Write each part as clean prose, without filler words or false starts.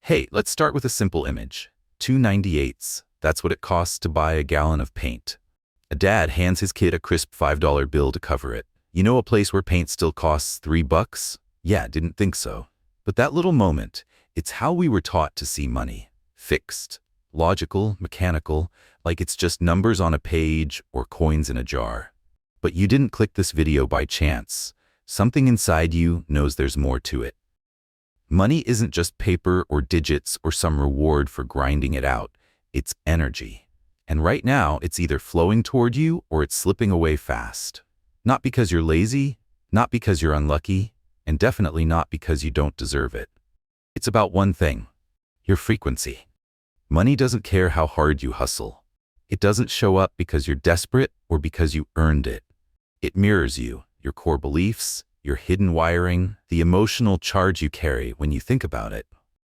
Hey, let's start with a simple image. 2.98. That's what it costs to buy a gallon of paint. A dad hands his kid a crisp $5 bill to cover it. You know, a place where paint still costs $3? Yeah, didn't think so. But that little moment, it's how we were taught to see money. Fixed, logical, mechanical, like it's just numbers on a page or coins in a jar. But you didn't click this video by chance. Something inside you knows there's more to it. Money isn't just paper or digits or some reward for grinding it out. It's energy. And right now, it's either flowing toward you or it's slipping away fast. Not because you're lazy, not because you're unlucky, and definitely not because you don't deserve it. It's about one thing: your frequency. Money doesn't care how hard you hustle. It doesn't show up because you're desperate or because you earned it. It mirrors you, your core beliefs, your hidden wiring, the emotional charge you carry when you think about it.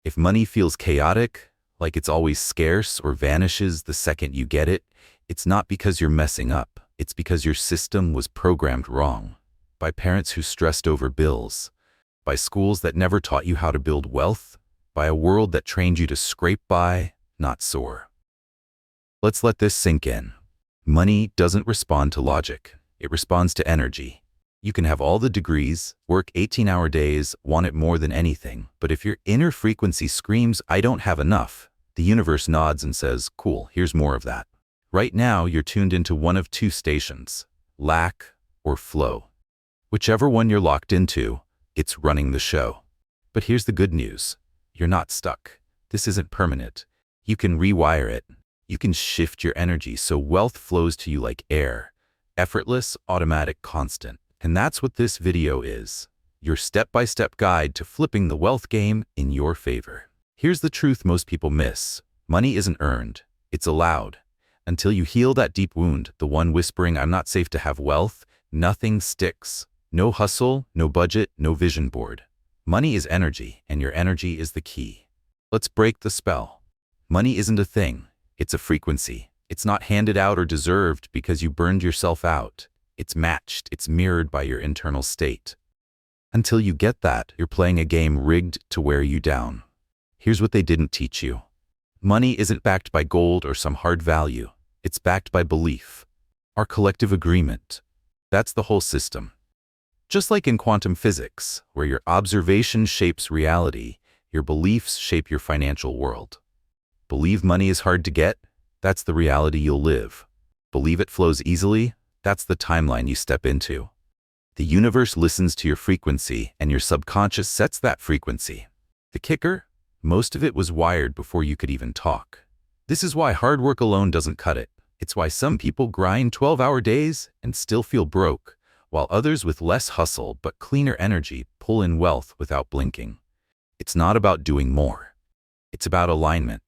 If money feels chaotic, like it's always scarce or vanishes the second you get it, it's not because you're messing up. It's because your system was programmed wrong. By parents who stressed over bills, by schools that never taught you how to build wealth, by a world that trained you to scrape by, not soar. Let's let this sink in. Money doesn't respond to logic. It responds to energy. You can have all the degrees, work 18-hour days, want it more than anything, but if your inner frequency screams, "I don't have enough," the universe nods and says, "Cool, here's more of that." Right now, you're tuned into one of two stations: lack or flow. Whichever one you're locked into, it's running the show. But here's the good news. You're not stuck. This isn't permanent. You can rewire it. You can shift your energy so wealth flows to you like air. Effortless, automatic, constant. And that's what this video is. Your step-by-step guide to flipping the wealth game in your favor. Here's the truth most people miss. Money isn't earned. It's allowed. Until you heal that deep wound, the one whispering, "I'm not safe to have wealth," nothing sticks. No hustle, no budget, no vision board. Money is energy, and your energy is the key. Let's break the spell. Money isn't a thing. It's a frequency. It's not handed out or deserved because you burned yourself out. It's matched, it's mirrored by your internal state. Until you get that, you're playing a game rigged to wear you down. Here's what they didn't teach you. Money isn't backed by gold or some hard value. It's backed by belief. Our collective agreement. That's the whole system. Just like in quantum physics, where your observation shapes reality, your beliefs shape your financial world. Believe money is hard to get? That's the reality you'll live. Believe it flows easily? That's the timeline you step into. The universe listens to your frequency, and your subconscious sets that frequency. The kicker? Most of it was wired before you could even talk. This is why hard work alone doesn't cut it. It's why some people grind 12-hour days and still feel broke, while others with less hustle but cleaner energy pull in wealth without blinking. It's not about doing more. It's about alignment.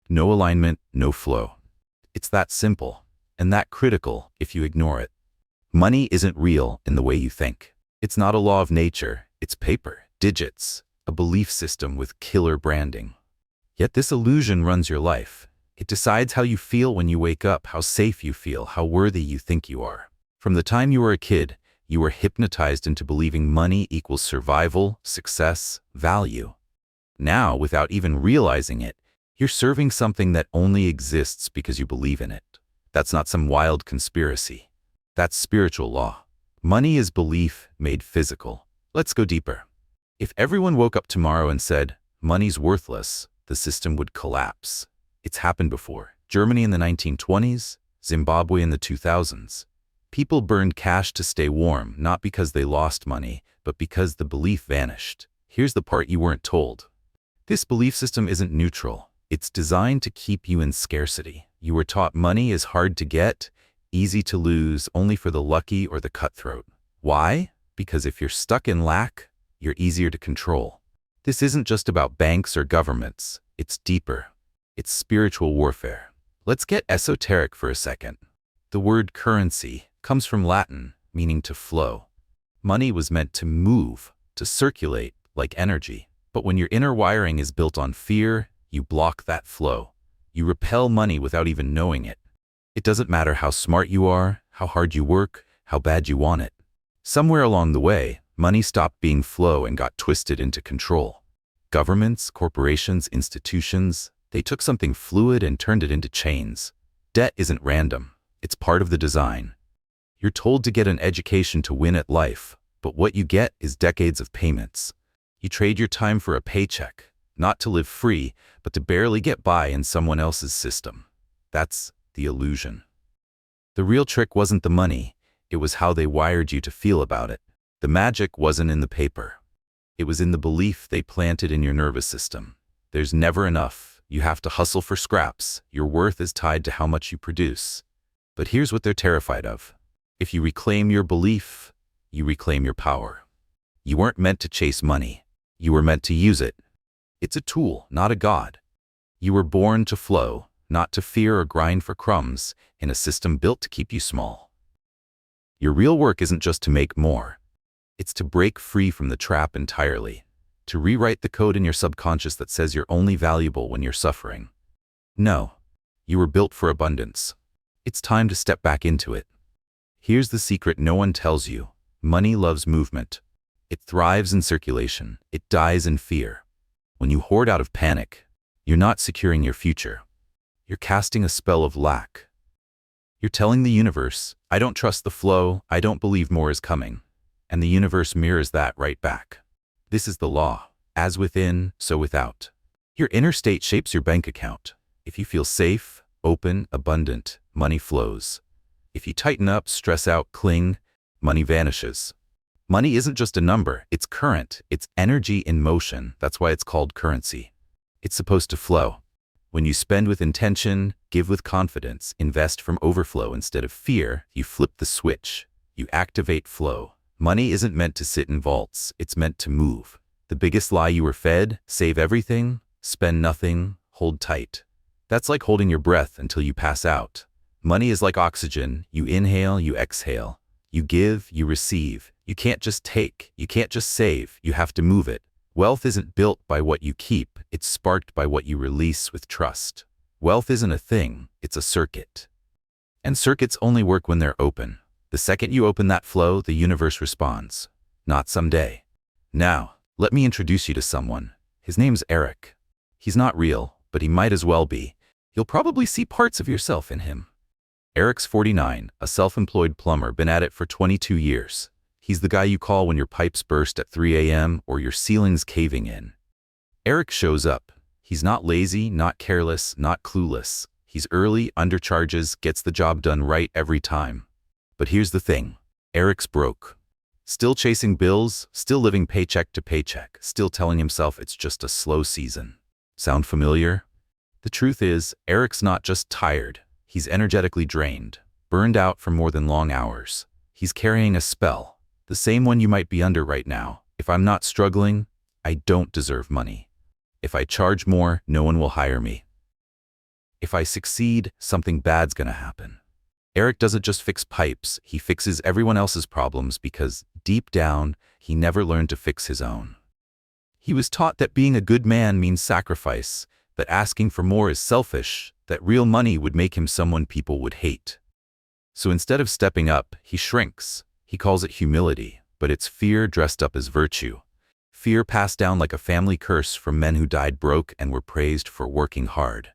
No alignment, no flow. It's that simple. And that critical if you ignore it. Money isn't real in the way you think. It's not a law of nature. It's paper, digits, a belief system with killer branding. Yet this illusion runs your life. It decides how you feel when you wake up, how safe you feel, how worthy you think you are. From the time you were a kid, you were hypnotized into believing money equals survival, success, value. Now, without even realizing it, you're serving something that only exists because you believe in it. That's not some wild conspiracy. That's spiritual law. Money is belief made physical. Let's go deeper. If everyone woke up tomorrow and said, "Money's worthless," the system would collapse. It's happened before. Germany in the 1920s, Zimbabwe in the 2000s. People burned cash to stay warm, not because they lost money, but because the belief vanished. Here's the part you weren't told. This belief system isn't neutral. It's designed to keep you in scarcity. You were taught money is hard to get, easy to lose, only for the lucky or the cutthroat. Why? Because if you're stuck in lack, you're easier to control. This isn't just about banks or governments. It's deeper. It's spiritual warfare. Let's get esoteric for a second. The word currency comes from Latin, meaning to flow. Money was meant to move, to circulate, like energy. But when your inner wiring is built on fear, you block that flow. You repel money without even knowing it. It doesn't matter how smart you are, how hard you work, how bad you want it. Somewhere along the way, money stopped being flow and got twisted into control. Governments, corporations, institutions, they took something fluid and turned it into chains. Debt isn't random. It's part of the design. You're told to get an education to win at life, but what you get is decades of payments. You trade your time for a paycheck, not to live free, but to barely get by in someone else's system. That's the illusion. The real trick wasn't the money, it was how they wired you to feel about it. The magic wasn't in the paper. It was in the belief they planted in your nervous system. There's never enough. You have to hustle for scraps. Your worth is tied to how much you produce. But here's what they're terrified of. If you reclaim your belief, you reclaim your power. You weren't meant to chase money. You were meant to use it. It's a tool, not a god. You were born to flow, not to fear or grind for crumbs in a system built to keep you small. Your real work isn't just to make more. It's to break free from the trap entirely, to rewrite the code in your subconscious that says you're only valuable when you're suffering. No, you were built for abundance. It's time to step back into it. Here's the secret no one tells you. Money loves movement. It thrives in circulation. It dies in fear. When you hoard out of panic, you're not securing your future. You're casting a spell of lack. You're telling the universe, I don't trust the flow, I don't believe more is coming. And the universe mirrors that right back. This is the law. As within, so without. Your inner state shapes your bank account. If you feel safe, open, abundant, money flows. If you tighten up, stress out, cling, money vanishes. Money isn't just a number, it's current, it's energy in motion. That's why it's called currency. It's supposed to flow. When you spend with intention, give with confidence, invest from overflow instead of fear, you flip the switch. You activate flow. Money isn't meant to sit in vaults, it's meant to move. The biggest lie you were fed, save everything, spend nothing, hold tight. That's like holding your breath until you pass out. Money is like oxygen. You inhale, you exhale. You give, you receive. You can't just take, you can't just save, you have to move it. Wealth isn't built by what you keep, it's sparked by what you release with trust. Wealth isn't a thing, it's a circuit. And circuits only work when they're open. The second you open that flow, the universe responds. Not someday. Now, let me introduce you to someone. His name's Eric. He's not real, but he might as well be. You'll probably see parts of yourself in him. Eric's 49, a self-employed plumber, been at it for 22 years. He's the guy you call when your pipes burst at 3 a.m. or your ceiling's caving in. Eric shows up. He's not lazy, not careless, not clueless. He's early, undercharges, gets the job done right every time. But here's the thing. Eric's broke. Still chasing bills, still living paycheck to paycheck, still telling himself it's just a slow season. Sound familiar? The truth is, Eric's not just tired. He's energetically drained, burned out from more than long hours. He's carrying a spell, the same one you might be under right now. If I'm not struggling, I don't deserve money. If I charge more, no one will hire me. If I succeed, something bad's gonna happen. Eric doesn't just fix pipes, he fixes everyone else's problems because, deep down, he never learned to fix his own. He was taught that being a good man means sacrifice, that asking for more is selfish, that real money would make him someone people would hate. So instead of stepping up, he shrinks. He calls it humility, but it's fear dressed up as virtue. Fear passed down like a family curse from men who died broke and were praised for working hard.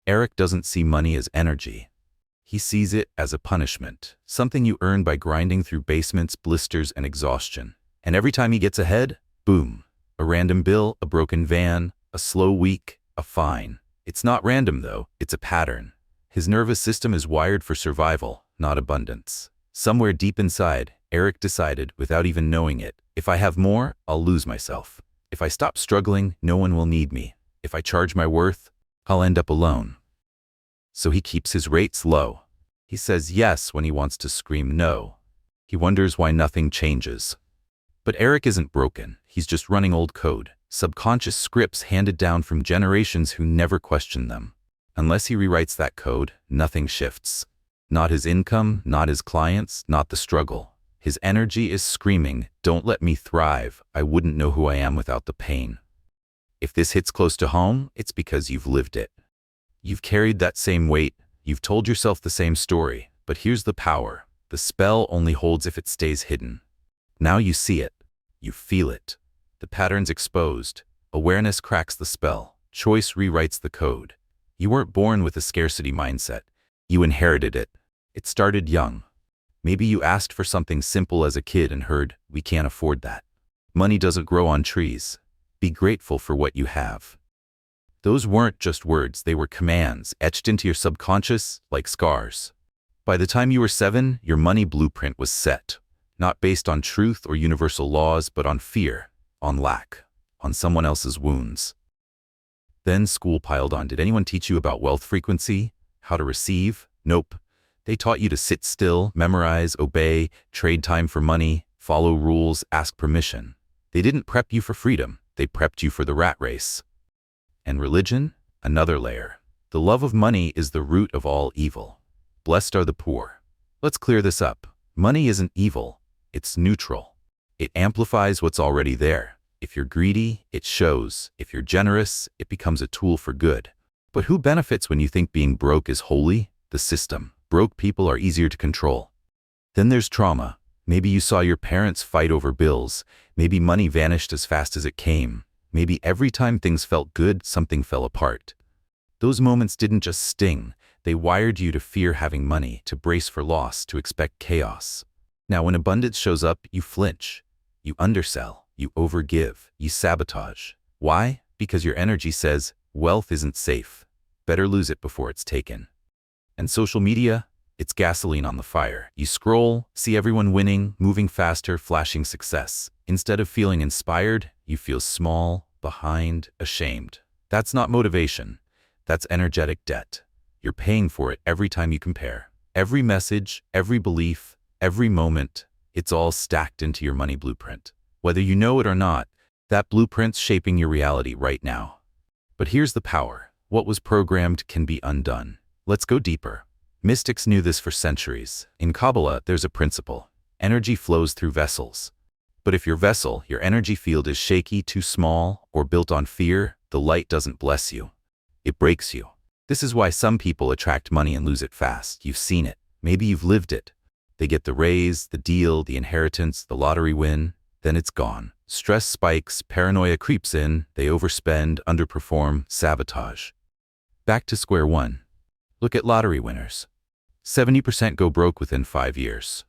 Eric doesn't see money as energy. He sees it as a punishment, something you earn by grinding through basements, blisters, and exhaustion. And every time he gets ahead, boom, a random bill, a broken van, a slow week, a fine. It's not random though, it's a pattern. His nervous system is wired for survival, not abundance. Somewhere deep inside, Eric decided, without even knowing it, if I have more, I'll lose myself. If I stop struggling, no one will need me. If I charge my worth, I'll end up alone. So he keeps his rates low. He says yes when he wants to scream no. He wonders why nothing changes. But Eric isn't broken, he's just running old code. Subconscious scripts handed down from generations who never questioned them. Unless he rewrites that code, nothing shifts. Not his income, not his clients, not the struggle. His energy is screaming, don't let me thrive, I wouldn't know who I am without the pain. If this hits close to home, it's because you've lived it. You've carried that same weight, you've told yourself the same story, but here's the power. The spell only holds if it stays hidden. Now you see it. You feel it. The pattern's exposed. Awareness cracks the spell. Choice rewrites the code. You weren't born with a scarcity mindset. You inherited it. It started young. Maybe you asked for something simple as a kid and heard, "We can't afford that." Money doesn't grow on trees. Be grateful for what you have. Those weren't just words, they were commands etched into your subconscious like scars. By the time you were 7, your money blueprint was set, not based on truth or universal laws, but on fear, on lack, on someone else's wounds. Then school piled on. Did anyone teach you about wealth frequency? How to receive? Nope. They taught you to sit still, memorize, obey, trade time for money, follow rules, ask permission. They didn't prep you for freedom. They prepped you for the rat race. And religion? Another layer. The love of money is the root of all evil. Blessed are the poor. Let's clear this up. Money isn't evil. It's neutral. It amplifies what's already there. If you're greedy, it shows. If you're generous, it becomes a tool for good. But who benefits when you think being broke is holy? The system. Broke people are easier to control. Then there's trauma. Maybe you saw your parents fight over bills. Maybe money vanished as fast as it came. Maybe every time things felt good, something fell apart. Those moments didn't just sting. They wired you to fear having money, to brace for loss, to expect chaos. Now, when abundance shows up, you flinch. You undersell. You overgive. You sabotage. Why? Because your energy says, wealth isn't safe. Better lose it before it's taken. And social media? It's gasoline on the fire. You scroll, see everyone winning, moving faster, flashing success. Instead of feeling inspired, you feel small, behind, ashamed. That's not motivation. That's energetic debt. You're paying for it every time you compare. Every message, every belief, every moment, it's all stacked into your money blueprint. Whether you know it or not, that blueprint's shaping your reality right now. But here's the power. What was programmed can be undone. Let's go deeper. Mystics knew this for centuries. In Kabbalah, there's a principle. Energy flows through vessels. But if your vessel, your energy field is shaky, too small, or built on fear, the light doesn't bless you. It breaks you. This is why some people attract money and lose it fast. You've seen it. Maybe you've lived it. They get the raise, the deal, the inheritance, the lottery win, then it's gone. Stress spikes, paranoia creeps in, they overspend, underperform, sabotage. Back to square one. Look at lottery winners. 70% go broke within 5 years.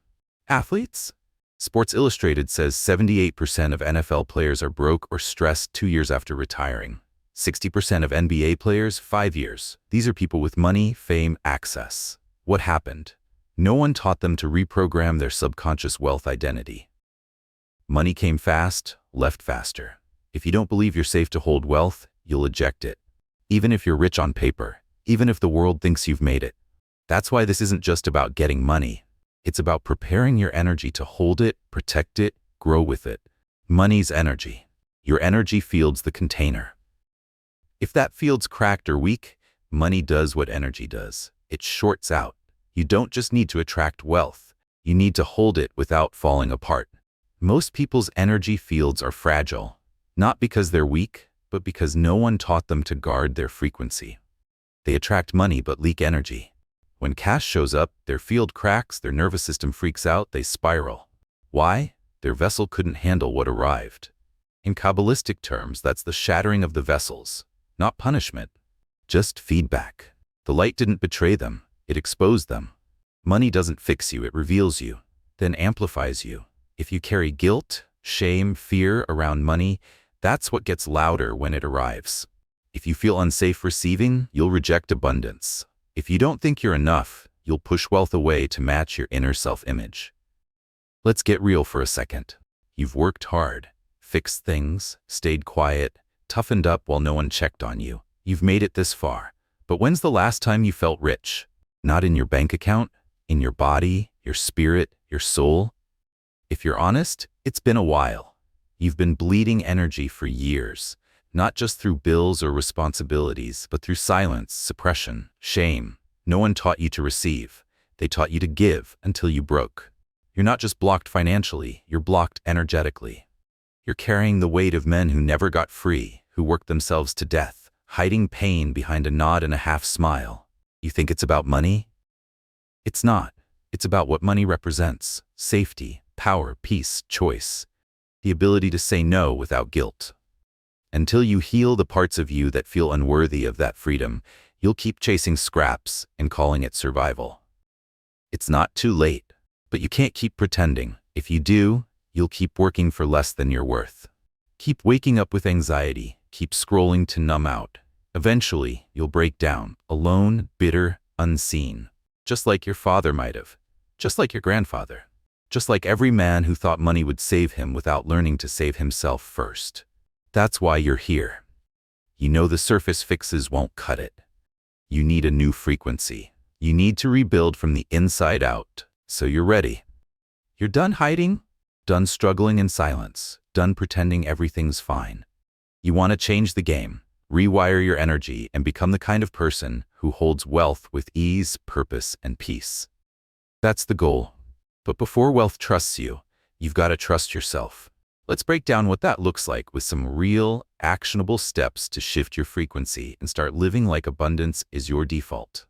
Athletes? Sports Illustrated says 78% of NFL players are broke or stressed 2 years after retiring. 60% of NBA players, 5 years. These are people with money, fame, access. What happened? No one taught them to reprogram their subconscious wealth identity. Money came fast, left faster. If you don't believe you're safe to hold wealth, you'll eject it. Even if you're rich on paper, even if the world thinks you've made it. That's why this isn't just about getting money. It's about preparing your energy to hold it, protect it, grow with it. Money's energy. Your energy field's the container. If that field's cracked or weak, money does what energy does. It shorts out. You don't just need to attract wealth. You need to hold it without falling apart. Most people's energy fields are fragile, not because they're weak, but because no one taught them to guard their frequency. They attract money but leak energy. When cash shows up, their field cracks, their nervous system freaks out, they spiral. Why? Their vessel couldn't handle what arrived. In Kabbalistic terms, that's the shattering of the vessels. Not punishment, just feedback. The light didn't betray them, it exposed them. Money doesn't fix you, it reveals you, then amplifies you. If you carry guilt, shame, fear around money, that's what gets louder when it arrives. If you feel unsafe receiving, you'll reject abundance. If you don't think you're enough, you'll push wealth away to match your inner self-image. Let's get real for a second. You've worked hard, fixed things, stayed quiet, toughened up while no one checked on you. You've made it this far. But when's the last time you felt rich? Not in your bank account, in your body, your spirit, your soul. If you're honest, it's been a while. You've been bleeding energy for years, not just through bills or responsibilities, but through silence, suppression, shame. No one taught you to receive. They taught you to give until you broke. You're not just blocked financially, you're blocked energetically. You're carrying the weight of men who never got free, who worked themselves to death, hiding pain behind a nod and a half smile. You think it's about money? It's not. It's about what money represents: safety, power, peace, choice. The ability to say no without guilt. Until you heal the parts of you that feel unworthy of that freedom, you'll keep chasing scraps and calling it survival. It's not too late, but you can't keep pretending. If you do, you'll keep working for less than you're worth. Keep waking up with anxiety, keep scrolling to numb out. Eventually, you'll break down, alone, bitter, unseen. Just like your father might have. Just like your grandfather. Just like every man who thought money would save him without learning to save himself first. That's why you're here. You know the surface fixes won't cut it. You need a new frequency. You need to rebuild from the inside out, so you're ready. You're done hiding, done struggling in silence, done pretending everything's fine. You want to change the game, rewire your energy, and become the kind of person who holds wealth with ease, purpose, and peace. That's the goal. But before wealth trusts you, you've got to trust yourself. Let's break down what that looks like with some real, actionable steps to shift your frequency and start living like abundance is your default.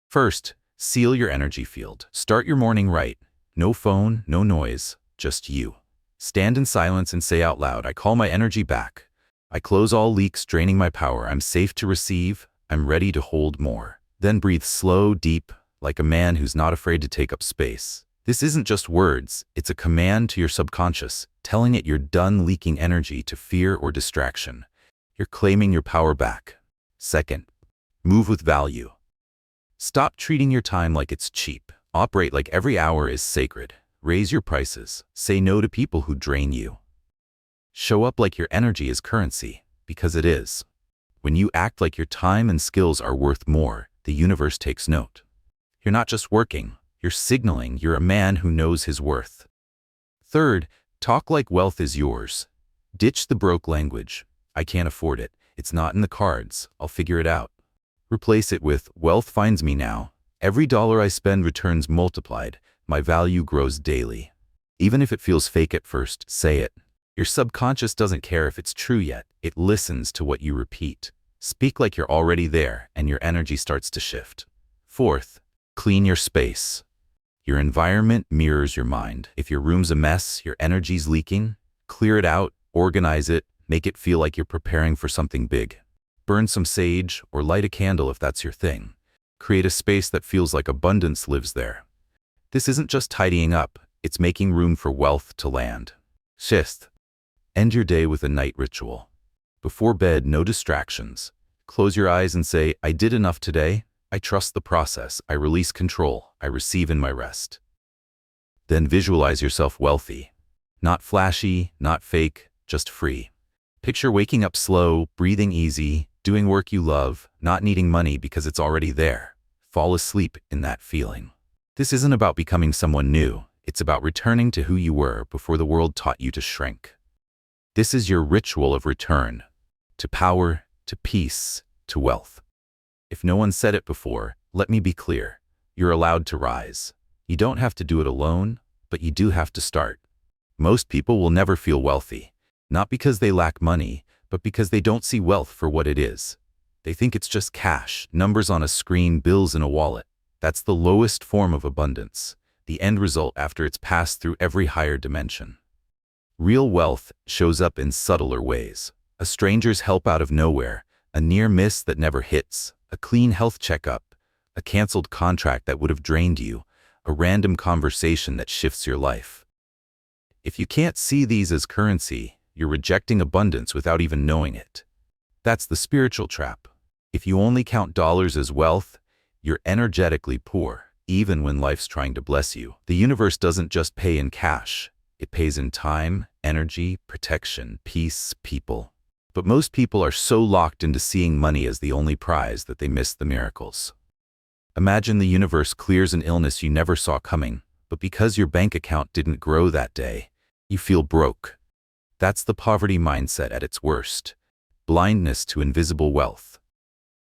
First, seal your energy field. Start your morning right. No phone, no noise, just you. Stand in silence and say out loud, I call my energy back. I close all leaks draining my power. I'm safe to receive. I'm ready to hold more. Then breathe slow, deep, like a man who's not afraid to take up space. This isn't just words, it's a command to your subconscious, telling it you're done leaking energy to fear or distraction. You're claiming your power back. Second, move with value. Stop treating your time like it's cheap. Operate like every hour is sacred. Raise your prices. Say no to people who drain you. Show up like your energy is currency, because it is. When you act like your time and skills are worth more, the universe takes note. You're not just working. You're signaling you're a man who knows his worth. Third, talk like wealth is yours. Ditch the broke language. I can't afford it. It's not in the cards. I'll figure it out. Replace it with, wealth finds me now. Every dollar I spend returns multiplied. My value grows daily. Even if it feels fake at first, say it. Your subconscious doesn't care if it's true yet. It listens to what you repeat. Speak like you're already there, and your energy starts to shift. Fourth, clean your space. Your environment mirrors your mind. If your room's a mess, your energy's leaking, clear it out, organize it, make it feel like you're preparing for something big. Burn some sage or light a candle if that's your thing. Create a space that feels like abundance lives there. This isn't just tidying up, it's making room for wealth to land. Fifth, end your day with a night ritual. Before bed, no distractions. Close your eyes and say, I did enough today. I trust the process. I release control. I receive in my rest. Then visualize yourself wealthy. Not flashy, not fake, just free. Picture waking up slow, breathing easy, doing work you love, not needing money because it's already there. Fall asleep in that feeling. This isn't about becoming someone new. It's about returning to who you were before the world taught you to shrink. This is your ritual of return. To power, to peace, to wealth. If no one said it before, let me be clear. You're allowed to rise. You don't have to do it alone, but you do have to start. Most people will never feel wealthy, not because they lack money, but because they don't see wealth for what it is. They think it's just cash, numbers on a screen, bills in a wallet. That's the lowest form of abundance, the end result after it's passed through every higher dimension. Real wealth shows up in subtler ways. A stranger's help out of nowhere, a near miss that never hits, a clean health checkup, a canceled contract that would have drained you, a random conversation that shifts your life. If you can't see these as currency, you're rejecting abundance without even knowing it. That's the spiritual trap. If you only count dollars as wealth, you're energetically poor, even when life's trying to bless you. The universe doesn't just pay in cash. It pays in time, energy, protection, peace, people. But most people are so locked into seeing money as the only prize that they miss the miracles. Imagine the universe clears an illness you never saw coming, but because your bank account didn't grow that day, you feel broke. That's the poverty mindset at its worst. Blindness to invisible wealth.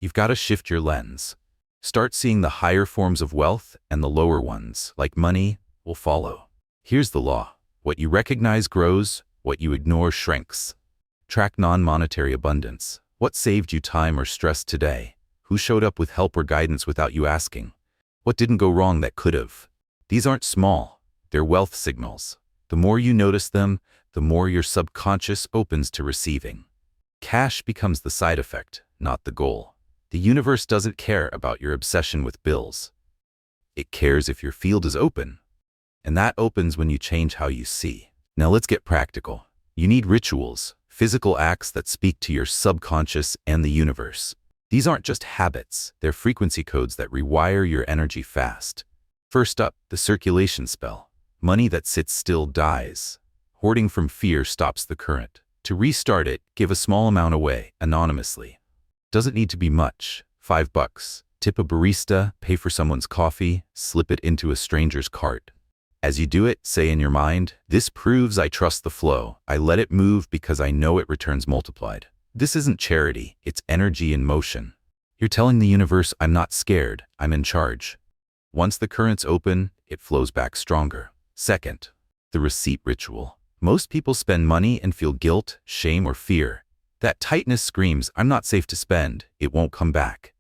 You've got to shift your lens. Start seeing the higher forms of wealth, and the lower ones, like money, will follow. Here's the law. What you recognize grows, what you ignore shrinks. Track non-monetary abundance. What saved you time or stress today? Who showed up with help or guidance without you asking? What didn't go wrong that could have? These aren't small. They're wealth signals. The more you notice them, the more your subconscious opens to receiving. Cash becomes the side effect, not the goal. The universe doesn't care about your obsession with bills. It cares if your field is open. And that opens when you change how you see. Now let's get practical. You need rituals, physical acts that speak to your subconscious and the universe. These aren't just habits, they're frequency codes that rewire your energy fast. First up, the circulation spell. Money that sits still dies. Hoarding from fear stops the current. To restart it, give a small amount away, anonymously. Doesn't need to be much. $5. Tip a barista, pay for someone's coffee, slip it into a stranger's cart. As you do it, say in your mind, "This proves I trust the flow. I let it move because I know it returns multiplied." This isn't charity, it's energy in motion. You're telling the universe, "I'm not scared, I'm in charge." Once the current's open, it flows back stronger. Second, the receipt ritual. Most people spend money and feel guilt, shame, or fear. That tightness screams, "I'm not safe to spend, it won't come back."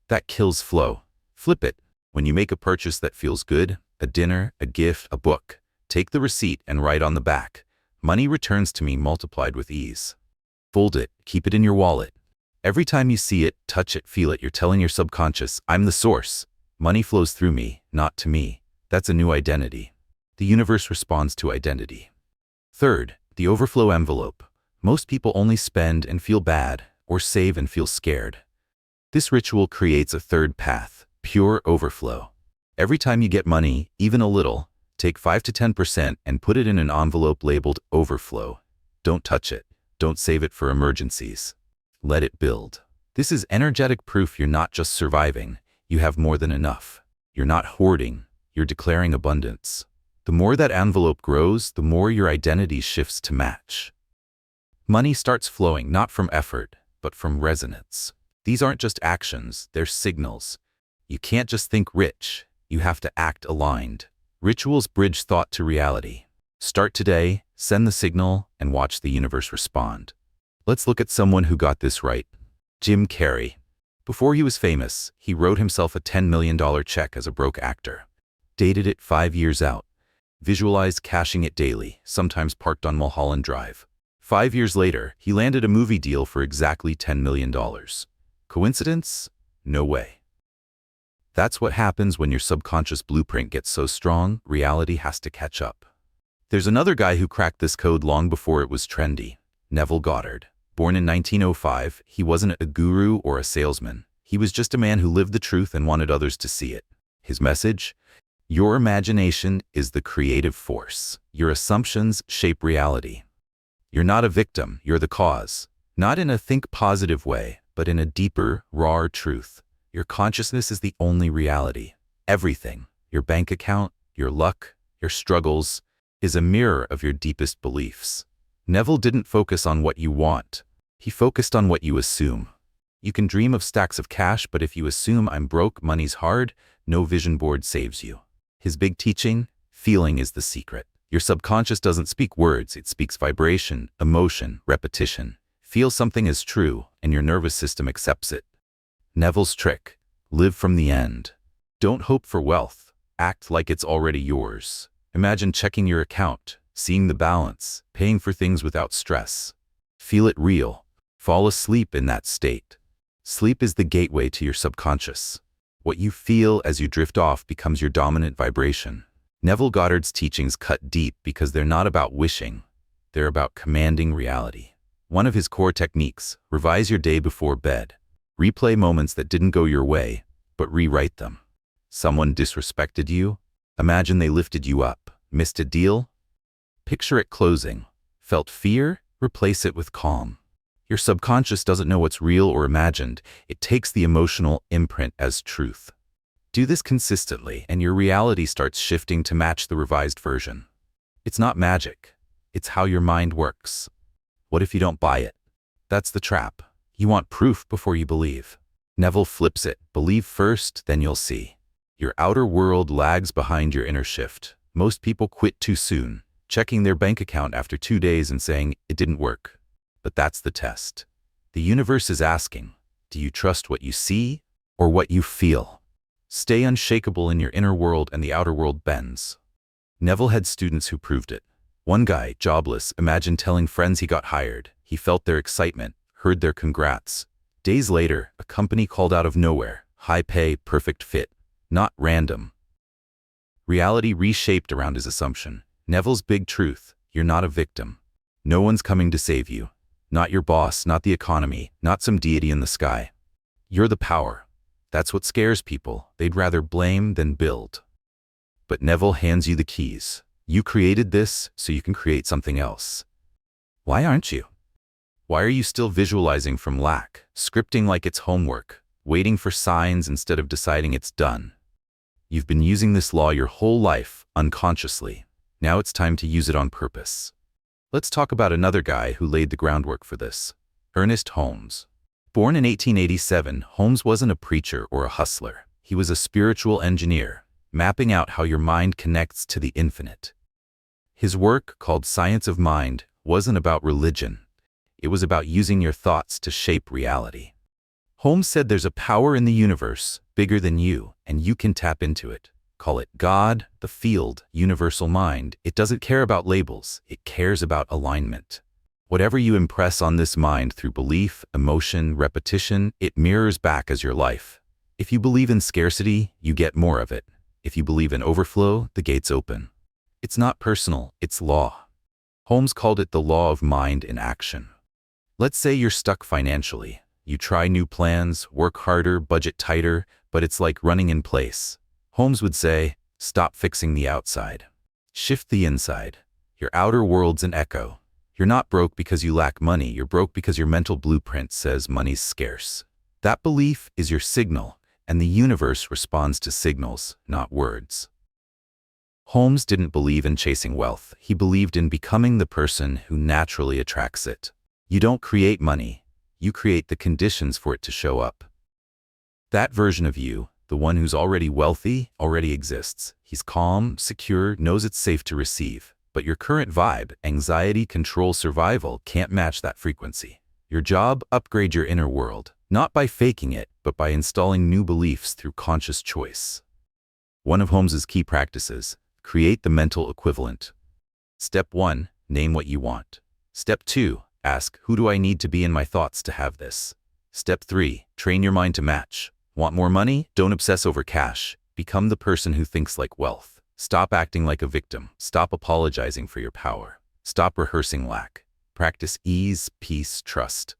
That kills flow. Flip it. When you make a purchase that feels good, a dinner, a gift, a book, take the receipt and write on the back, "Money returns to me multiplied with ease." Fold it, keep it in your wallet. Every time you see it, touch it, feel it, you're telling your subconscious, "I'm the source. Money flows through me, not to me." That's a new identity. The universe responds to identity. Third, the overflow envelope. Most people only spend and feel bad, or save and feel scared. This ritual creates a third path, pure overflow. Every time you get money, even a little, take 5 to 10% and put it in an envelope labeled overflow. Don't touch it. Don't save it for emergencies. Let it build. This is energetic proof you're not just surviving, you have more than enough. You're not hoarding, you're declaring abundance. The more that envelope grows, the more your identity shifts to match. Money starts flowing not from effort, but from resonance. These aren't just actions, they're signals. You can't just think rich, you have to act aligned. Rituals bridge thought to reality. Start today, send the signal, and watch the universe respond. Let's look at someone who got this right. Jim Carrey. Before he was famous, he wrote himself a $10 million check as a broke actor. Dated it 5 years out. Visualized cashing it daily, sometimes parked on Mulholland Drive. 5 years later, he landed a movie deal for exactly $10 million. Coincidence? No way. That's what happens when your subconscious blueprint gets so strong, reality has to catch up. There's another guy who cracked this code long before it was trendy. Neville Goddard. Born in 1905, he wasn't a guru or a salesman. He was just a man who lived the truth and wanted others to see it. His message? Your imagination is the creative force. Your assumptions shape reality. You're not a victim, you're the cause. Not in a think positive way, but in a deeper, rawer truth. Your consciousness is the only reality. Everything, your bank account, your luck, your struggles, is a mirror of your deepest beliefs. Neville didn't focus on what you want. He focused on what you assume. You can dream of stacks of cash, but if you assume "I'm broke, money's hard," no vision board saves you. His big teaching? Feeling is the secret. Your subconscious doesn't speak words, it speaks vibration, emotion, repetition. Feel something is true, and your nervous system accepts it. Neville's trick: live from the end. Don't hope for wealth. Act like it's already yours. Imagine checking your account, seeing the balance, paying for things without stress. Feel it real. Fall asleep in that state. Sleep is the gateway to your subconscious. What you feel as you drift off becomes your dominant vibration. Neville Goddard's teachings cut deep because they're not about wishing. They're about commanding reality. One of his core techniques: revise your day before bed. Replay moments that didn't go your way, but rewrite them. Someone disrespected you? Imagine they lifted you up. Missed a deal? Picture it closing. Felt fear? Replace it with calm. Your subconscious doesn't know what's real or imagined. It takes the emotional imprint as truth. Do this consistently, and your reality starts shifting to match the revised version. It's not magic. It's how your mind works. What if you don't buy it? That's the trap. You want proof before you believe. Neville flips it. Believe first, then you'll see. Your outer world lags behind your inner shift. Most people quit too soon, checking their bank account after 2 days and saying, "It didn't work." But that's the test. The universe is asking, do you trust what you see or what you feel? Stay unshakable in your inner world and the outer world bends. Neville had students who proved it. One guy, jobless, imagined telling friends he got hired. He felt their excitement, heard their congrats. Days later, a company called out of nowhere. High pay, perfect fit. Not random. Reality reshaped around his assumption. Neville's big truth: you're not a victim. No one's coming to save you. Not your boss, not the economy, not some deity in the sky. You're the power. That's what scares people. They'd rather blame than build. But Neville hands you the keys. You created this, so you can create something else. Why aren't you? Why are you still visualizing from lack, scripting like it's homework, waiting for signs instead of deciding it's done? You've been using this law your whole life, unconsciously. Now it's time to use it on purpose. Let's talk about another guy who laid the groundwork for this. Ernest Holmes. Born in 1887, Holmes wasn't a preacher or a hustler. He was a spiritual engineer, mapping out how your mind connects to the infinite. His work, called Science of Mind, wasn't about religion. It was about using your thoughts to shape reality. Holmes said there's a power in the universe, bigger than you, and you can tap into it. Call it God, the field, universal mind. It doesn't care about labels. It cares about alignment. Whatever you impress on this mind through belief, emotion, repetition, it mirrors back as your life. If you believe in scarcity, you get more of it. If you believe in overflow, the gates open. It's not personal, it's law. Holmes called it the law of mind in action. Let's say you're stuck financially. You try new plans, work harder, budget tighter, but it's like running in place. Holmes would say, stop fixing the outside. Shift the inside. Your outer world's an echo. You're not broke because you lack money. You're broke because your mental blueprint says money's scarce. That belief is your signal, and the universe responds to signals, not words. Holmes didn't believe in chasing wealth. He believed in becoming the person who naturally attracts it. You don't create money. You create the conditions for it to show up. That version of you, the one who's already wealthy, already exists. He's calm, secure, knows it's safe to receive. But your current vibe, anxiety, control, survival, can't match that frequency. Your job: upgrade your inner world, not by faking it, but by installing new beliefs through conscious choice. One of Holmes's key practices: create the mental equivalent. Step 1, name what you want. Step 2, ask, who do I need to be in my thoughts to have this? Step 3, train your mind to match. Want more money? Don't obsess over cash. Become the person who thinks like wealth. Stop acting like a victim. Stop apologizing for your power. Stop rehearsing lack. Practice ease, peace, trust.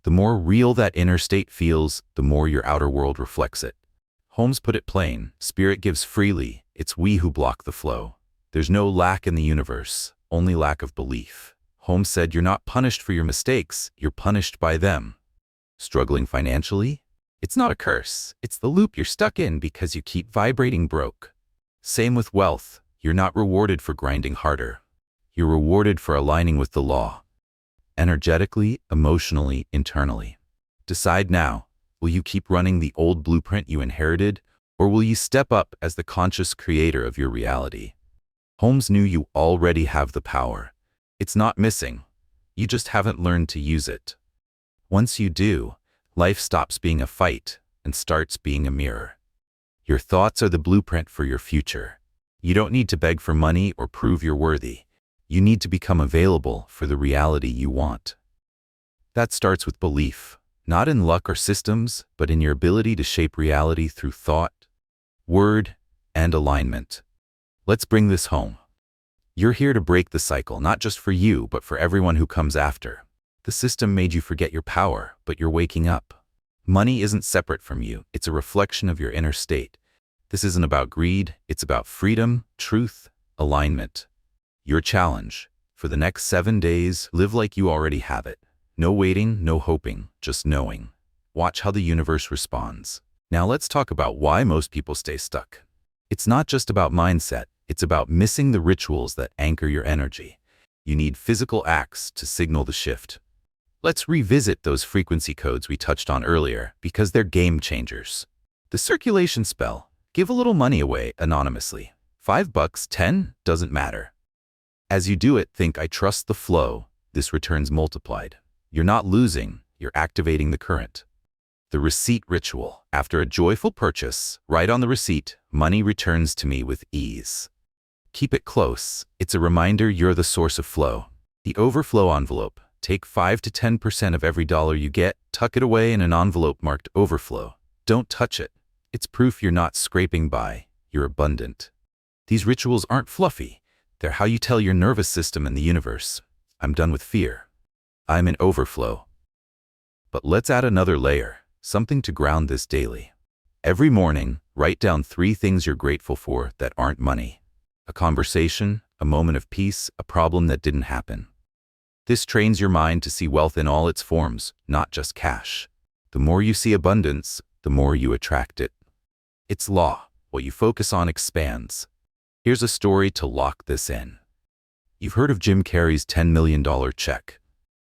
The more real that inner state feels, the more your outer world reflects it. Holmes put it plain: spirit gives freely. It's we who block the flow. There's no lack in the universe, only lack of belief. Holmes said you're not punished for your mistakes, you're punished by them. Struggling financially? It's not a curse. It's the loop you're stuck in because you keep vibrating broke. Same with wealth. You're not rewarded for grinding harder. You're rewarded for aligning with the law. Energetically, emotionally, internally. Decide now. Will you keep running the old blueprint you inherited, or will you step up as the conscious creator of your reality? Holmes knew you already have the power. It's not missing. You just haven't learned to use it. Once you do, life stops being a fight and starts being a mirror. Your thoughts are the blueprint for your future. You don't need to beg for money or prove you're worthy. You need to become available for the reality you want. That starts with belief, not in luck or systems, but in your ability to shape reality through thought, word, and alignment. Let's bring this home. You're here to break the cycle, not just for you, but for everyone who comes after. The system made you forget your power, but you're waking up. Money isn't separate from you. It's a reflection of your inner state. This isn't about greed. It's about freedom, truth, alignment. Your challenge: for the next 7 days, live like you already have it. No waiting, no hoping, just knowing. Watch how the universe responds. Now let's talk about why most people stay stuck. It's not just about mindset. It's about missing the rituals that anchor your energy. You need physical acts to signal the shift. Let's revisit those frequency codes we touched on earlier because they're game changers. The circulation spell: give a little money away anonymously. $5, 10, doesn't matter. As you do it, think, I trust the flow. This returns multiplied. You're not losing, you're activating the current. The receipt ritual: after a joyful purchase, write on the receipt, money returns to me with ease. Keep it close. It's a reminder you're the source of flow. The overflow envelope: Take 5 to 10% of every dollar you get, tuck it away in an envelope marked overflow. Don't touch it. It's proof you're not scraping by, you're abundant. These rituals aren't fluffy. They're how you tell your nervous system and the universe, I'm done with fear. I'm in overflow. But let's add another layer, something to ground this daily. Every morning, write down 3 things you're grateful for that aren't money. A conversation, a moment of peace, a problem that didn't happen. This trains your mind to see wealth in all its forms, not just cash. The more you see abundance, the more you attract it. It's law. What you focus on expands. Here's a story to lock this in. You've heard of Jim Carrey's $10 million check.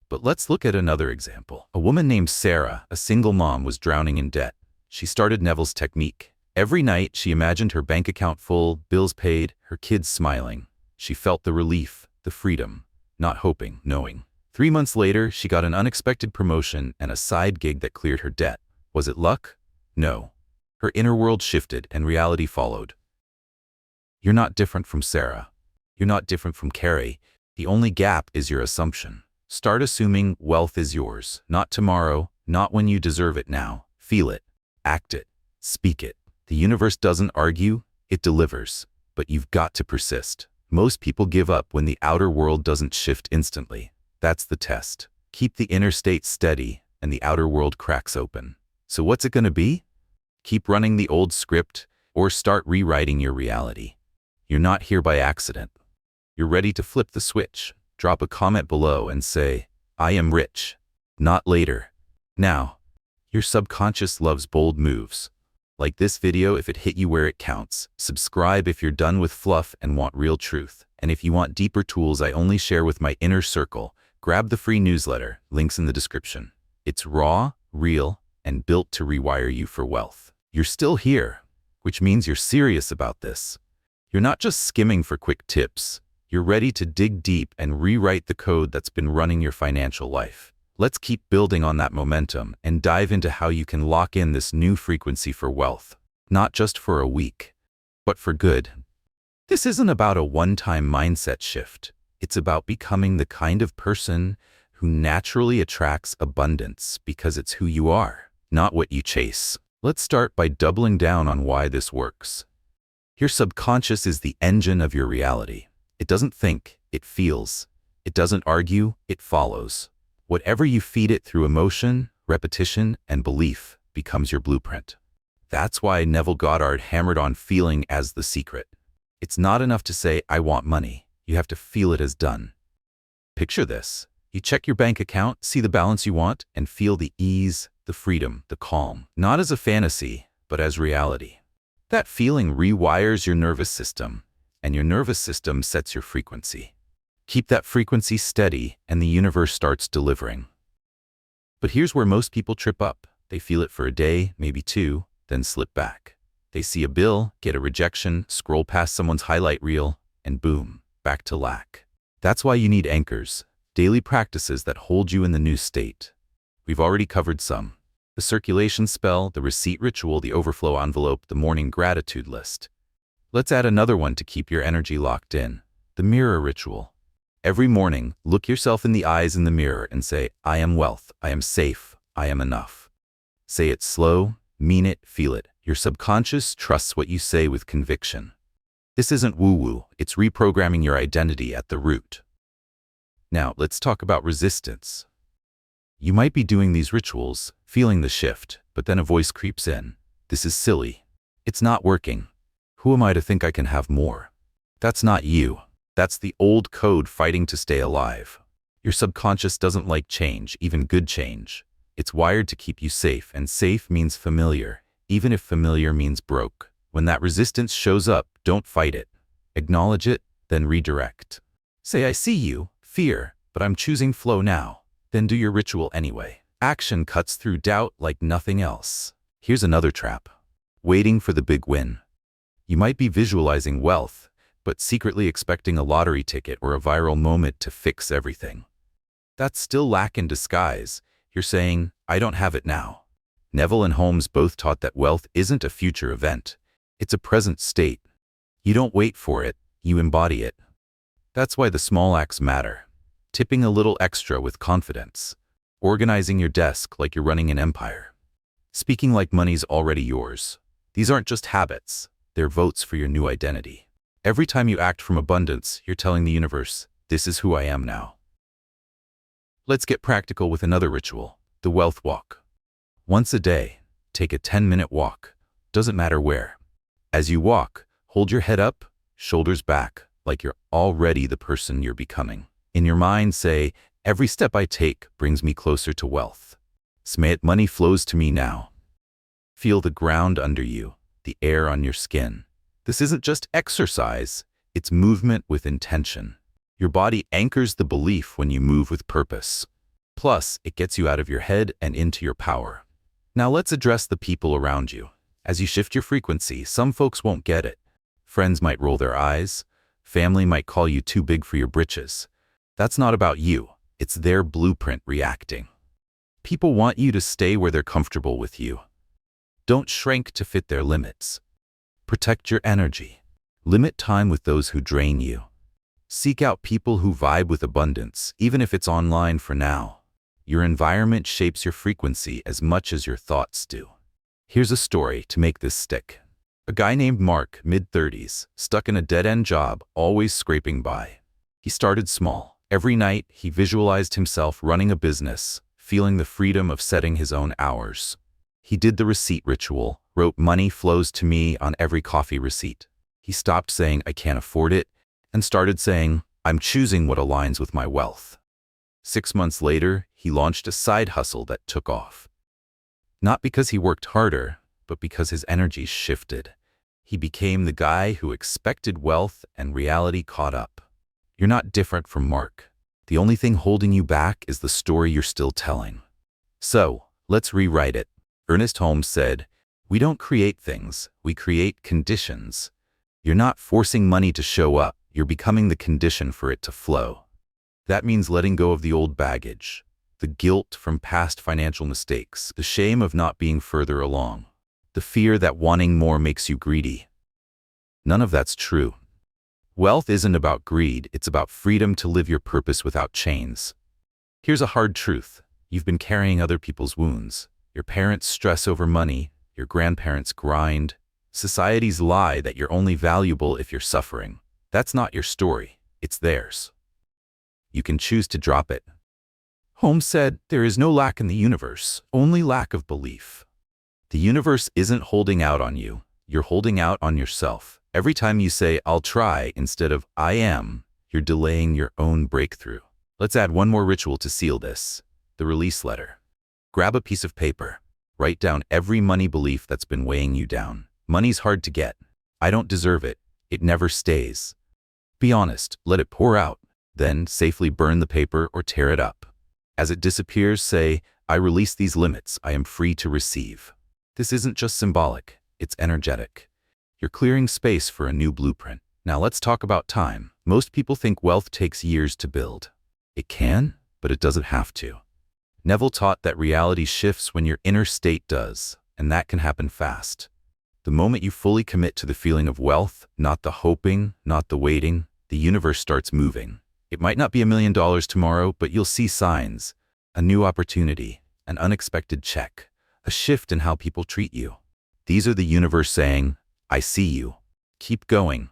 But let's look at another example. A woman named Sarah, a single mom, was drowning in debt. She started Neville's technique. Every night, she imagined her bank account full, bills paid, her kids smiling. She felt the relief, the freedom, not hoping, knowing. 3 months later, she got an unexpected promotion and a side gig that cleared her debt. Was it luck? No. Her inner world shifted and reality followed. You're not different from Sarah. You're not different from Carrie. The only gap is your assumption. Start assuming wealth is yours, not tomorrow, not when you deserve it now. Feel it, act it, speak it. The universe doesn't argue, it delivers. But you've got to persist. Most people give up when the outer world doesn't shift instantly. That's the test. Keep the inner state steady, and the outer world cracks open. So what's it gonna be? Keep running the old script, or start rewriting your reality. You're not here by accident. You're ready to flip the switch. Drop a comment below and say, I am rich. Not later. Now. Your subconscious loves bold moves. Like this video if it hit you where it counts. Subscribe if you're done with fluff and want real truth. And if you want deeper tools I only share with my inner circle, grab the free newsletter, links in the description. It's raw, real, and built to rewire you for wealth. You're still here, which means you're serious about this. You're not just skimming for quick tips. You're ready to dig deep and rewrite the code that's been running your financial life. Let's keep building on that momentum and dive into how you can lock in this new frequency for wealth. Not just for a week, but for good. This isn't about a one-time mindset shift. It's about becoming the kind of person who naturally attracts abundance because it's who you are, not what you chase. Let's start by doubling down on why this works. Your subconscious is the engine of your reality. It doesn't think, it feels. It doesn't argue, it follows. Whatever you feed it through emotion, repetition, and belief becomes your blueprint. That's why Neville Goddard hammered on feeling as the secret. It's not enough to say, I want money. You have to feel it as done. Picture this. You check your bank account, see the balance you want, and feel the ease, the freedom, the calm. Not as a fantasy, but as reality. That feeling rewires your nervous system, and your nervous system sets your frequency. Keep that frequency steady, and the universe starts delivering. But here's where most people trip up. They feel it for a day, maybe 2, then slip back. They see a bill, get a rejection, scroll past someone's highlight reel, and boom, back to lack. That's why you need anchors, daily practices that hold you in the new state. We've already covered some. The circulation spell, the receipt ritual, the overflow envelope, the morning gratitude list. Let's add another one to keep your energy locked in. The mirror ritual. Every morning, look yourself in the eyes in the mirror and say, I am wealth, I am safe, I am enough. Say it slow, mean it, feel it. Your subconscious trusts what you say with conviction. This isn't woo-woo, it's reprogramming your identity at the root. Now, let's talk about resistance. You might be doing these rituals, feeling the shift, but then a voice creeps in. This is silly. It's not working. Who am I to think I can have more? That's not you. That's the old code fighting to stay alive. Your subconscious doesn't like change, even good change. It's wired to keep you safe, and safe means familiar, even if familiar means broke. When that resistance shows up, don't fight it. Acknowledge it, then redirect. Say, I see you, fear, but I'm choosing flow now. Then do your ritual anyway. Action cuts through doubt like nothing else. Here's another trap. Waiting for the big win. You might be visualizing wealth, but secretly expecting a lottery ticket or a viral moment to fix everything. That's still lack in disguise. You're saying, I don't have it now. Neville and Holmes both taught that wealth isn't a future event. It's a present state. You don't wait for it, you embody it. That's why the small acts matter. tipping a little extra with confidence, organizing your desk like you're running an empire, speaking like money's already yours. These aren't just habits, they're votes for your new identity. Every time you act from abundance, you're telling the universe, this is who I am now. Let's get practical with another ritual, the wealth walk. Once a day, take a 10-minute walk. Doesn't matter where. As you walk, hold your head up, shoulders back, like you're already the person you're becoming. In your mind, say, every step I take brings me closer to wealth. Smayet money flows to me now. Feel the ground under you, the air on your skin. This isn't just exercise, it's movement with intention. Your body anchors the belief when you move with purpose. Plus, it gets you out of your head and into your power. Now let's address the people around you. As you shift your frequency, some folks won't get it. Friends might roll their eyes. Family might call you too big for your britches. That's not about you. It's their blueprint reacting. People want you to stay where they're comfortable with you. Don't shrink to fit their limits. Protect your energy. Limit time with those who drain you. Seek out people who vibe with abundance, even if it's online for now. Your environment shapes your frequency as much as your thoughts do. Here's a story to make this stick. A guy named Mark, mid-30s, stuck in a dead-end job, always scraping by. He started small. Every night, he visualized himself running a business, feeling the freedom of setting his own hours. He did the receipt ritual, wrote "money flows to me" on every coffee receipt. He stopped saying "I can't afford it" and started saying, "I'm choosing what aligns with my wealth." 6 months later, he launched a side hustle that took off. Not because he worked harder, but because his energy shifted. He became the guy who expected wealth and reality caught up. You're not different from Mark. The only thing holding you back is the story you're still telling. So, let's rewrite it. Ernest Holmes said, "We don't create things, we create conditions." You're not forcing money to show up, you're becoming the condition for it to flow. That means letting go of the old baggage, the guilt from past financial mistakes, the shame of not being further along, the fear that wanting more makes you greedy. None of that's true. Wealth isn't about greed, it's about freedom to live your purpose without chains. Here's a hard truth. You've been carrying other people's wounds. Your parents stress over money, your grandparents grind. Society's lie that you're only valuable if you're suffering. That's not your story, it's theirs. You can choose to drop it. Holmes said, "There is no lack in the universe, only lack of belief." The universe isn't holding out on you, you're holding out on yourself. Every time you say, "I'll try," instead of "I am," you're delaying your own breakthrough. Let's add one more ritual to seal this, the release letter. Grab a piece of paper. Write down every money belief that's been weighing you down. Money's hard to get. I don't deserve it. It never stays. Be honest, let it pour out. Then safely burn the paper or tear it up. As it disappears, say, "I release these limits. I am free to receive." This isn't just symbolic, it's energetic. You're clearing space for a new blueprint. Now let's talk about time. Most people think wealth takes years to build. It can, but it doesn't have to. Neville taught that reality shifts when your inner state does, and that can happen fast. The moment you fully commit to the feeling of wealth, not the hoping, not the waiting, the universe starts moving. It might not be $1 million tomorrow, but you'll see signs, a new opportunity, an unexpected check, a shift in how people treat you. These are the universe saying, "I see you. Keep going."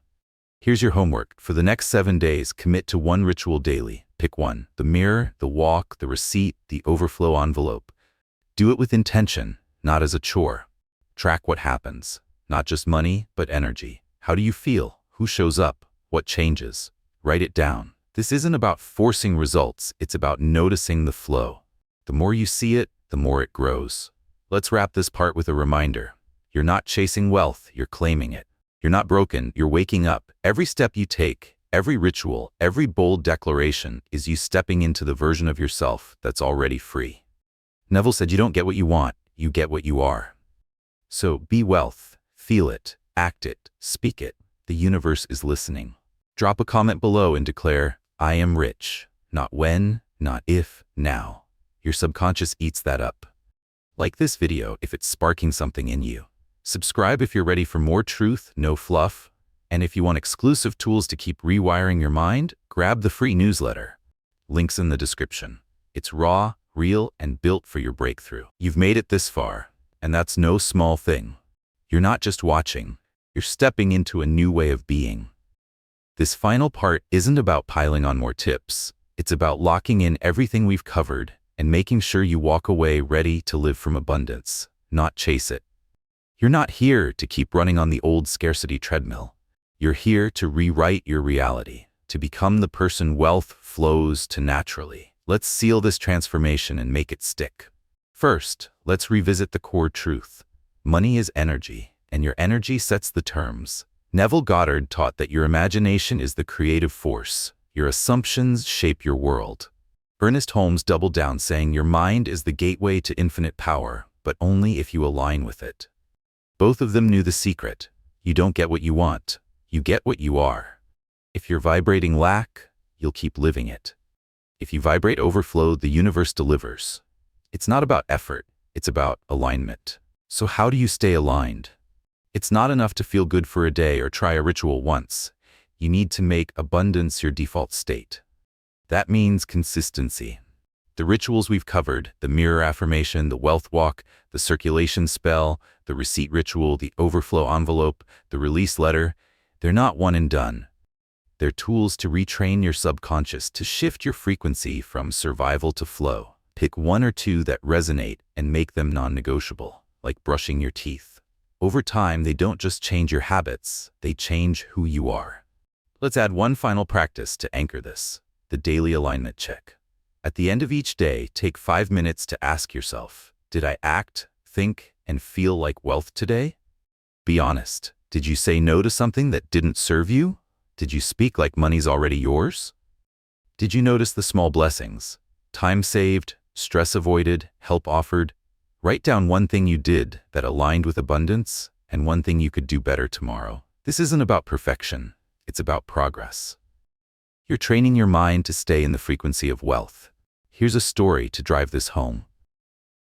Here's your homework. For the next 7 days, commit to one ritual daily. Pick one: the mirror, the walk, the receipt, the overflow envelope. Do it with intention, not as a chore. Track what happens. Not just money, but energy. How do you feel? Who shows up? What changes? Write it down. This isn't about forcing results, it's about noticing the flow. The more you see it, the more it grows. Let's wrap this part with a reminder. You're not chasing wealth, you're claiming it. You're not broken, you're waking up. Every step you take, every ritual, every bold declaration is you stepping into the version of yourself that's already free. Neville said you don't get what you want, you get what you are. So be wealth, feel it, act it, speak it. The universe is listening. Drop a comment below and declare, "I am rich." Not when, not if, now. Your subconscious eats that up. Like this video if it's sparking something in you. Subscribe if you're ready for more truth, no fluff. And if you want exclusive tools to keep rewiring your mind, grab the free newsletter. Links in the description. It's raw, real, and built for your breakthrough. You've made it this far, and that's no small thing. You're not just watching, you're stepping into a new way of being. This final part isn't about piling on more tips. It's about locking in everything we've covered and making sure you walk away ready to live from abundance, not chase it. You're not here to keep running on the old scarcity treadmill. You're here to rewrite your reality, to become the person wealth flows to naturally. Let's seal this transformation and make it stick. First, let's revisit the core truth. Money is energy, and your energy sets the terms. Neville Goddard taught that your imagination is the creative force. Your assumptions shape your world. Ernest Holmes doubled down, saying your mind is the gateway to infinite power, but only if you align with it. Both of them knew the secret. You don't get what you want. You get what you are. If you're vibrating lack, you'll keep living it. If you vibrate overflow, the universe delivers. It's not about effort, it's about alignment. So how do you stay aligned? It's not enough to feel good for a day or try a ritual once. You need to make abundance your default state. That means consistency. The rituals we've covered, the mirror affirmation, the wealth walk, the circulation spell, the receipt ritual, the overflow envelope, the release letter, they're not one and done. They're tools to retrain your subconscious, to shift your frequency from survival to flow. Pick one or two that resonate and make them non-negotiable, like brushing your teeth. Over time, they don't just change your habits, they change who you are. Let's add one final practice to anchor this, the daily alignment check. At the end of each day, take 5 minutes to ask yourself, did I act, think, and feel like wealth today? Be honest. Did you say no to something that didn't serve you? Did you speak like money's already yours? Did you notice the small blessings? Time saved, stress avoided, help offered? Write down one thing you did that aligned with abundance and one thing you could do better tomorrow. This isn't about perfection. It's about progress. You're training your mind to stay in the frequency of wealth. Here's a story to drive this home.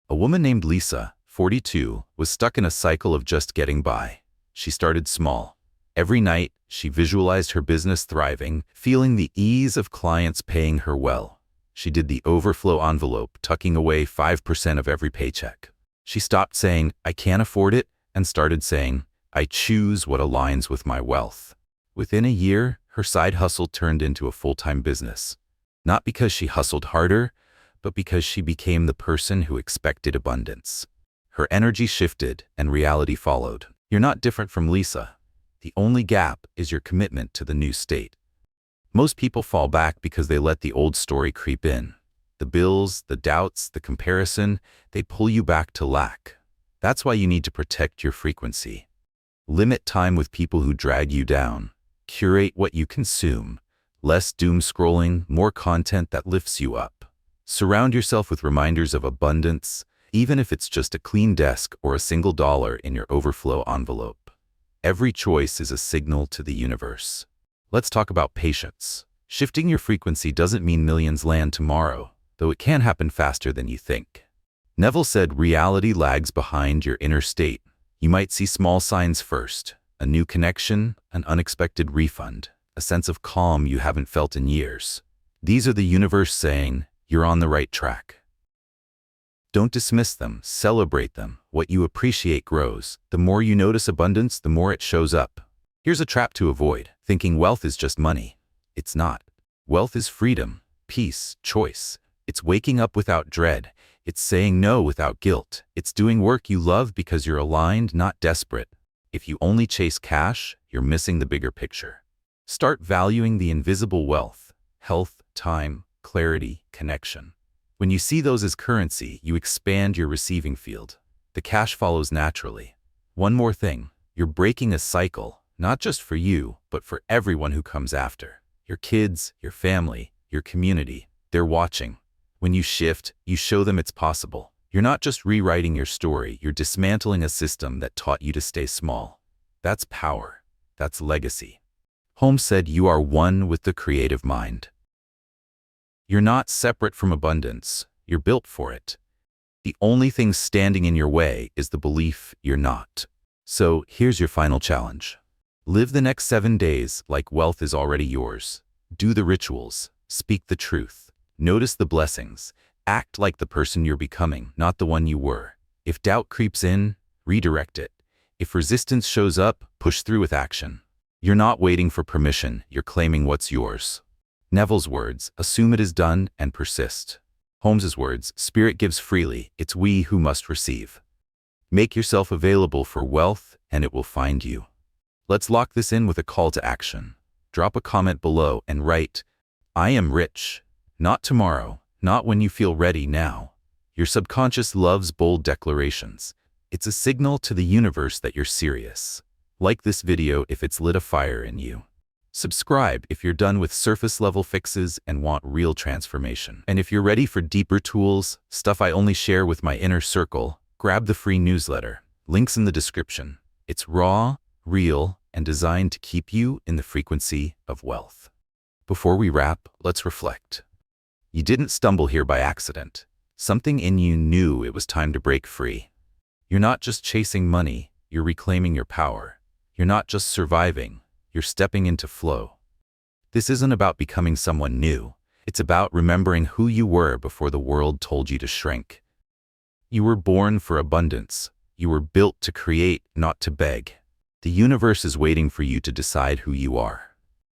A woman named Lisa, 42, was stuck in a cycle of just getting by. She started small. Every night, she visualized her business thriving, feeling the ease of clients paying her well. She did the overflow envelope, tucking away 5% of every paycheck. She stopped saying, I can't afford it, and started saying, I choose what aligns with my wealth. Within a year, her side hustle turned into a full-time business. Not because she hustled harder, but because she became the person who expected abundance. Her energy shifted, and reality followed. You're not different from Lisa. The only gap is your commitment to the new state. Most people fall back because they let the old story creep in. The bills, the doubts, the comparison, they pull you back to lack. That's why you need to protect your frequency. Limit time with people who drag you down. Curate what you consume. Less doom scrolling, more content that lifts you up. Surround yourself with reminders of abundance, even if it's just a clean desk or a single dollar in your overflow envelope. Every choice is a signal to the universe. Let's talk about patience. Shifting your frequency doesn't mean millions land tomorrow, though it can happen faster than you think. Neville said reality lags behind your inner state. You might see small signs first, a new connection, an unexpected refund, a sense of calm you haven't felt in years. These are the universe saying, you're on the right track. Don't dismiss them, celebrate them. What you appreciate grows. The more you notice abundance, the more it shows up. Here's a trap to avoid, thinking wealth is just money. It's not. Wealth is freedom, peace, choice. It's waking up without dread. It's saying no without guilt. It's doing work you love because you're aligned, not desperate. If you only chase cash, you're missing the bigger picture. Start valuing the invisible wealth, health, time, clarity, connection. When you see those as currency, you expand your receiving field. The cash follows naturally. One more thing, you're breaking a cycle, not just for you, but for everyone who comes after. Your kids, your family, your community, they're watching. When you shift, you show them it's possible. You're not just rewriting your story, you're dismantling a system that taught you to stay small. That's power. That's legacy. Holmes said you are one with the creative mind. You're not separate from abundance. You're built for it. The only thing standing in your way is the belief you're not. So here's your final challenge. Live the next 7 days like wealth is already yours. Do the rituals. Speak the truth. Notice the blessings. Act like the person you're becoming, not the one you were. If doubt creeps in, redirect it. If resistance shows up, push through with action. You're not waiting for permission, you're claiming what's yours. Neville's words, assume it is done and persist. Holmes's words, spirit gives freely, it's we who must receive. Make yourself available for wealth and it will find you. Let's lock this in with a call to action. Drop a comment below and write, I am rich. Not tomorrow, not when you feel ready now. Your subconscious loves bold declarations. It's a signal to the universe that you're serious. Like this video if it's lit a fire in you. Subscribe if you're done with surface-level fixes and want real transformation. And if you're ready for deeper tools, stuff I only share with my inner circle, grab the free newsletter. Links in the description. It's raw, real, and designed to keep you in the frequency of wealth. Before we wrap, let's reflect. You didn't stumble here by accident. Something in you knew it was time to break free. You're not just chasing money, you're reclaiming your power. You're not just surviving, you're stepping into flow. This isn't about becoming someone new. It's about remembering who you were before the world told you to shrink. You were born for abundance. You were built to create, not to beg. The universe is waiting for you to decide who you are.